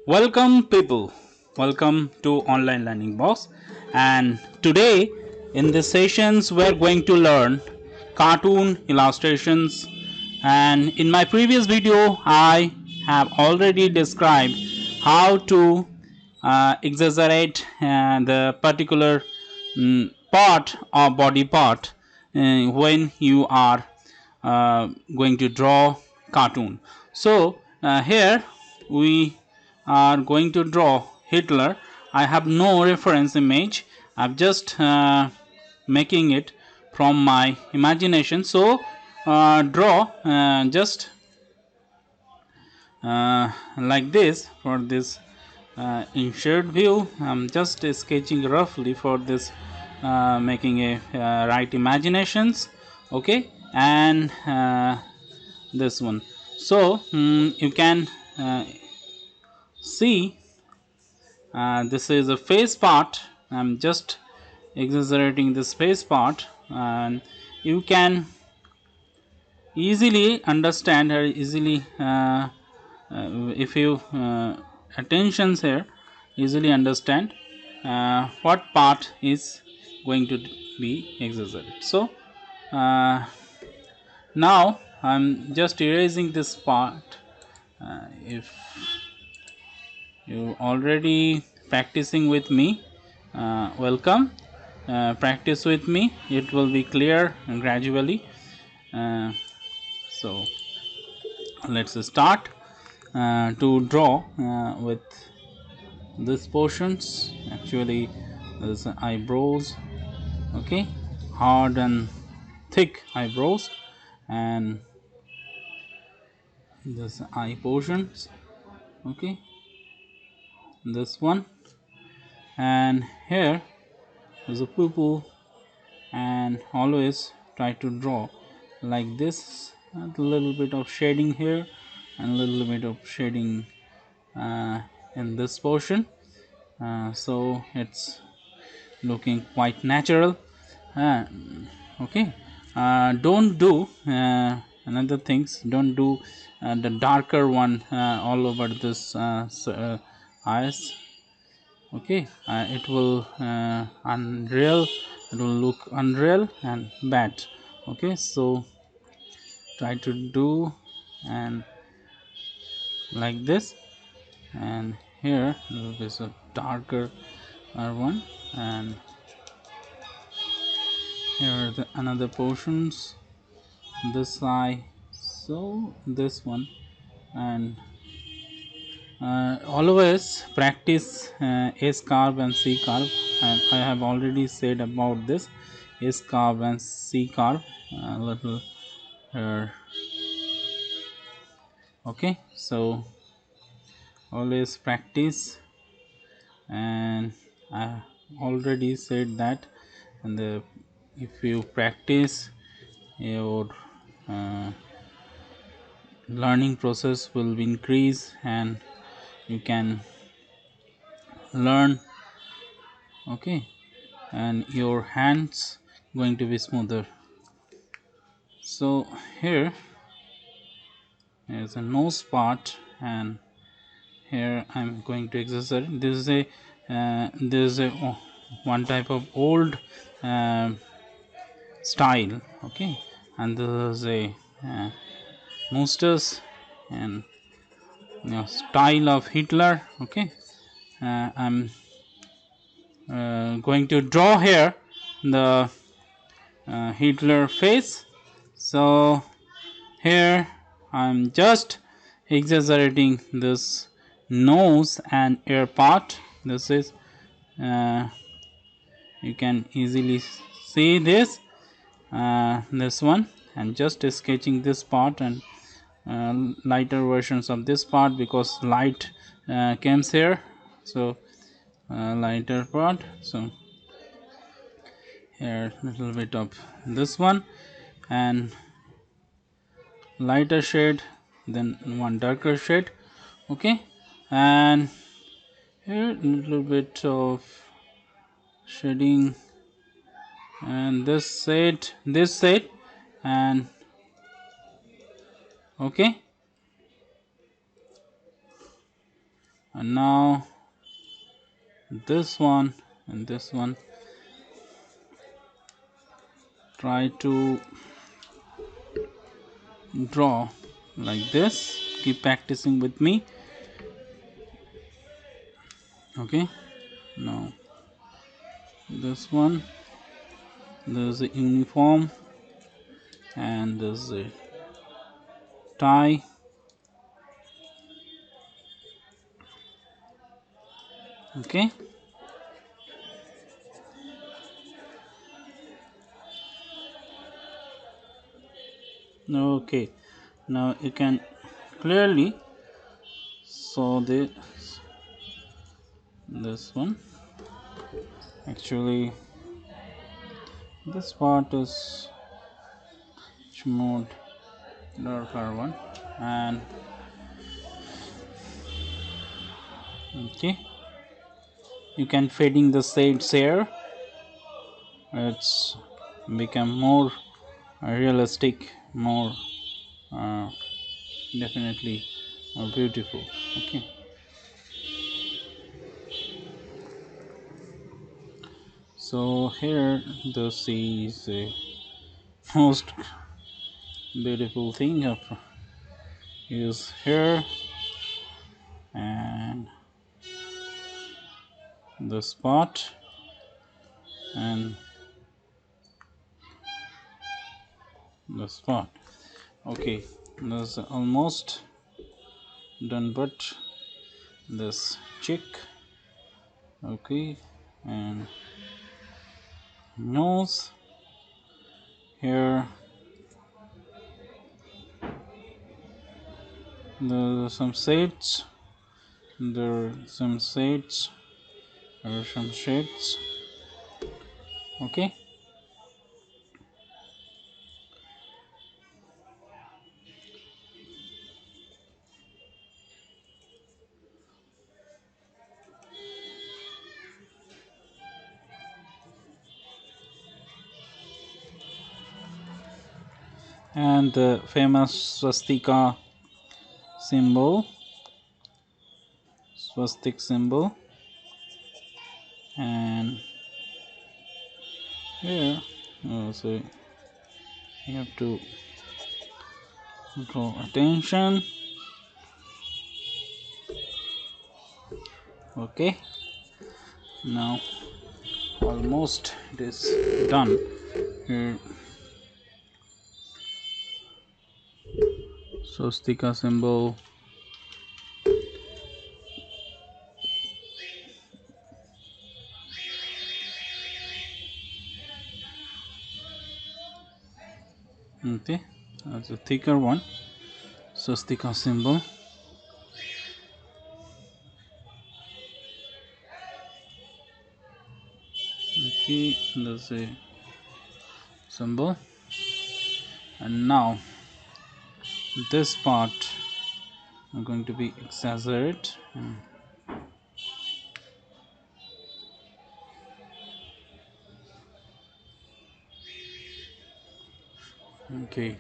Welcome people, welcome to online learning box, and today in this sessions we're going to learn cartoon illustrations. And in my previous video I have already described how to exaggerate the particular part or body part when you are going to draw cartoon. So here we are going to draw Hitler. I have no reference image. I'm just making it from my imagination. So draw just like this for this insert view. I'm just sketching roughly for this making a right imaginations. Okay, and this one. So you can see this is a face part. I'm just exaggerating this face part, and you can easily understand or easily if you attentions here easily understand what part is going to be exaggerated. So now I'm just erasing this part. If you already practicing with me, welcome. Practice with me, it will be clear gradually. So let's start to draw with this portions. Actually this eyebrows, okay, hard and thick eyebrows, and this eye portions, okay, this one, and here is a pupil, and always try to draw like this, a little bit of shading here and a little bit of shading in this portion, so it's looking quite natural. uh, okay, don't do another things, don't do the darker one all over this eyes. Okay, it will unreal, it will look unreal and bad. Okay, so try to do and like this, and here there is a darker one, and here are the another portions, this eye, so this one, and always practice S curve and C curve, and I have already said about this S curve and C curve a little here. Okay, so always practice, and I already said that, and if you practice, your learning process will increase and you can learn. Okay, and your hands going to be smoother. So here is a nose part, and here I'm going to exaggerate. This is a one type of old style. Okay, and this is a mustache and style of Hitler. Okay, I'm going to draw here the Hitler face. So here I'm just exaggerating this nose and ear part. This is you can easily see this this one, and just sketching this part and lighter versions of this part because light comes here, so lighter part. So here little bit of this one and lighter shade, then one darker shade. Okay, and here little bit of shading, and this shade, and okay, and now this one and this one. Try to draw like this. Keep practicing with me. Okay, now this one, there's a uniform and there's a tie. Okay, okay, now you can clearly saw this one. Actually, this part is much more darker one, and okay, you can fading the shades here. It's become more realistic, more definitely more beautiful. Okay, so here this is the most beautiful thing of is here, and the spot, and the spot. Okay, that's almost done, but this check. Okay, and nose here. There are some shades. There are some shades. There are some shades. Okay. And the famous swastika symbol, swastik symbol, and here also you have to draw attention. Okay, now almost it is done. Here swastika symbol, okay, that's a thicker one, swastika symbol. Okay, that's a symbol, and now this part I'm going to be exaggerate. Okay,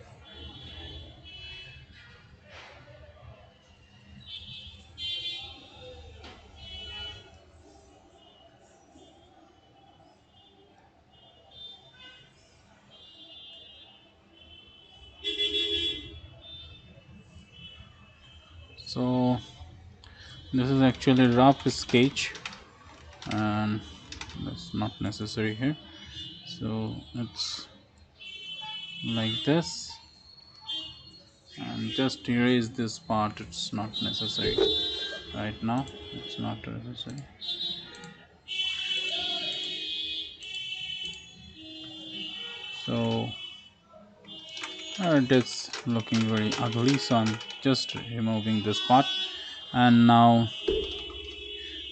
so this is actually rough sketch, and that's not necessary here, so it's like this, and just erase this part. It's not necessary right now, it's not necessary. So it is looking very ugly, so I'm just removing this part, and now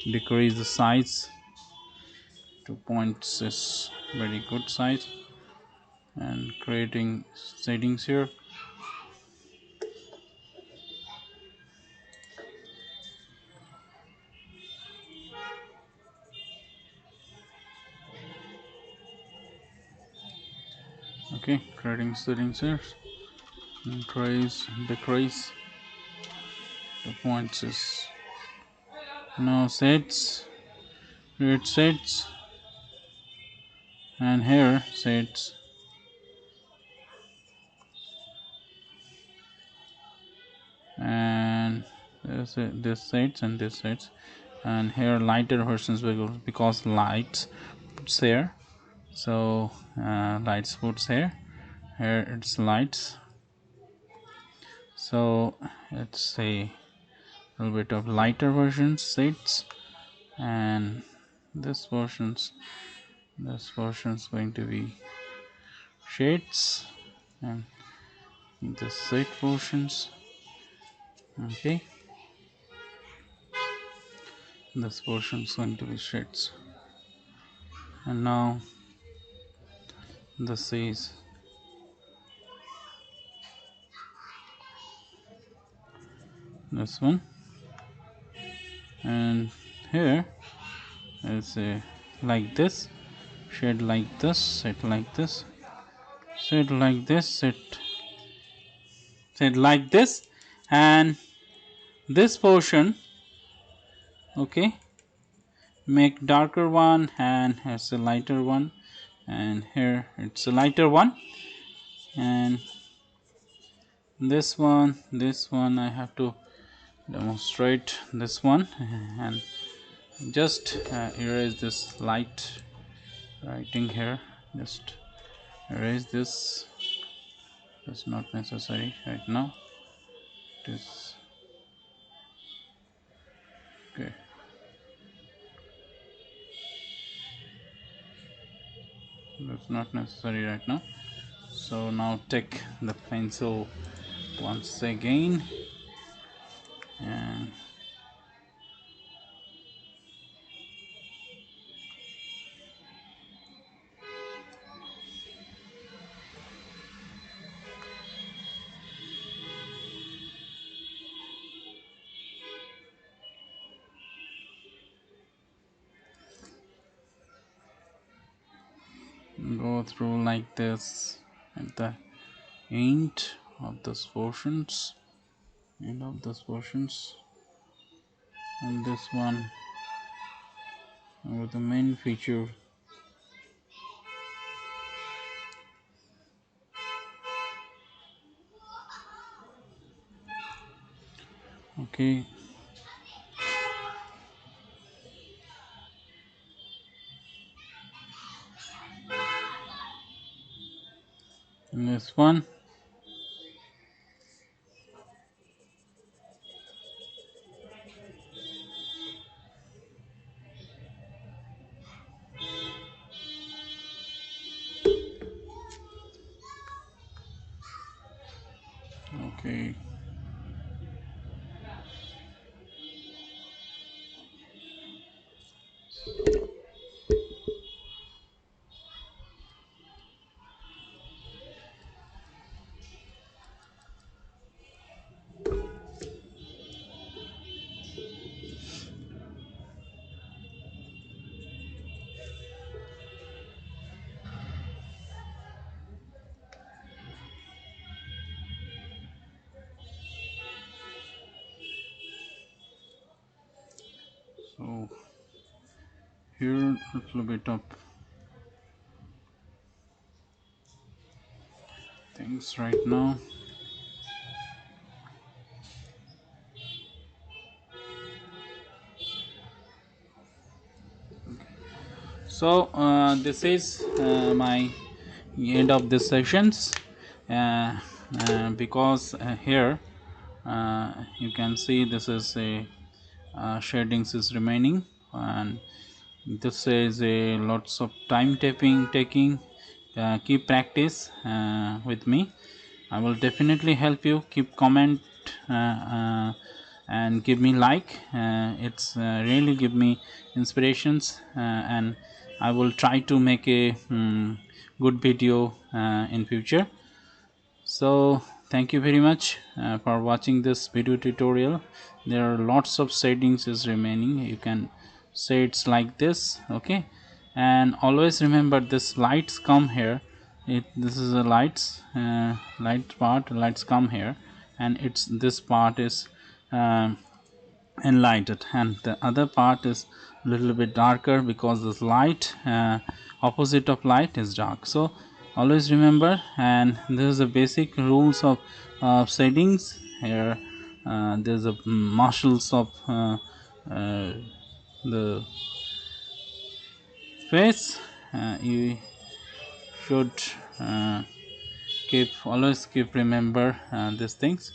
decrease the size. 2 points is very good size, and creating settings here. Okay, creating settings here, increase, decrease. The points is Now sets, create sets, and here sets, and this sets and this sets, and here lighter versions because lights puts here, so lights puts here it's lights, so it's a little bit of lighter versions sets, and this version's going to be shades, and the set portions. Okay, this portion is going to be shades, and now this is this one, and here is a like this, shade like this, set like this, set like this, set like this, and this portion, okay, make darker one, and here's a lighter one, and here it's a lighter one, and this one I have to demonstrate this one, and just erase this light writing here, just erase this, it's not necessary right now, it is okay, that's not necessary right now. So now take the pencil once again and go through like this at the end of those portions, and this one with the main feature. Okay, and this one, okay, so here a little bit of things right now. So this is my end of this sessions, because here you can see this is a shadings is remaining, and this is a lots of time taking. Keep practice with me. I will definitely help you. Keep comment and give me like. It's really give me inspirations, and I will try to make a good video in future. So thank you very much for watching this video tutorial. There are lots of settings is remaining. You can say it's like this, okay, and always remember this lights come here. This is a lights light part, lights come here, and it's this part is and lighted, and the other part is a little bit darker because this light opposite of light is dark. So always remember, and this is the basic rules of settings here. There's a marshals of the face. You should always keep remember these things.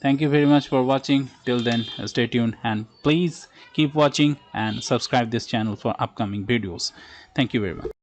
Thank you very much for watching. Till then, stay tuned and please keep watching and subscribe this channel for upcoming videos. Thank you very much.